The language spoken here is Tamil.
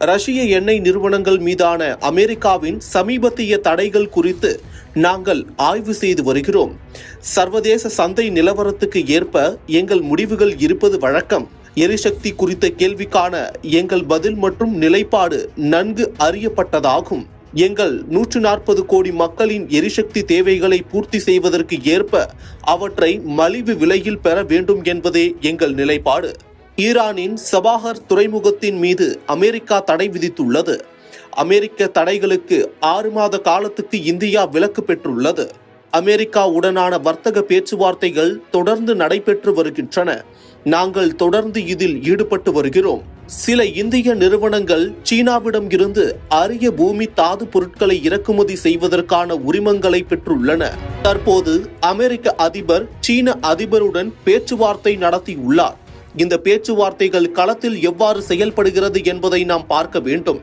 ரஷ்ய எண்ணெய் நிறுவனங்கள் மீதான அமெரிக்காவின் சமீபத்திய தடைகள் குறித்து நாங்கள் ஆய்வு செய்து வருகிறோம். சர்வதேச சந்தை நிலவரத்துக்கு ஏற்ப எங்கள் முடிவுகள் இருப்பது வழக்கம். எரிசக்தி குறித்த கேள்விக்கான எங்கள் பதில் மற்றும் நிலைப்பாடு நன்கு அறியப்பட்டதாகும். எங்கள் 140 கோடி மக்களின் எரிசக்தி தேவைகளை பூர்த்தி செய்வதற்கு ஏற்ப அவற்றை மலிவு விலையில் பெற வேண்டும் என்பதே எங்கள் நிலைப்பாடு. ஈரானின் சபாஹர் துறைமுகத்தின் மீது அமெரிக்கா தடை விதித்துள்ளது. அமெரிக்க தடைகளுக்கு 6 மாத காலத்துக்கு இந்தியா விலக்கு பெற்றுள்ளது. அமெரிக்காவுடனான வர்த்தக பேச்சுவார்த்தைகள் தொடர்ந்து நடைபெற்று வருகின்றன. நாங்கள் தொடர்ந்து இதில் ஈடுபட்டு வருகிறோம். சில இந்திய நிறுவனங்கள் சீனாவிடம் இருந்து அரிய பூமி தாது பொருட்களை இறக்குமதி செய்வதற்கான உரிமங்களை பெற்றுள்ளன. தற்போது அமெரிக்க அதிபர் சீன அதிபருடன் பேச்சுவார்த்தை நடத்தியுள்ளார். இந்த பேச்சுவார்த்தைகள் களத்தில் எவ்வாறு செயல்படுகிறது என்பதை நாம் பார்க்க வேண்டும்.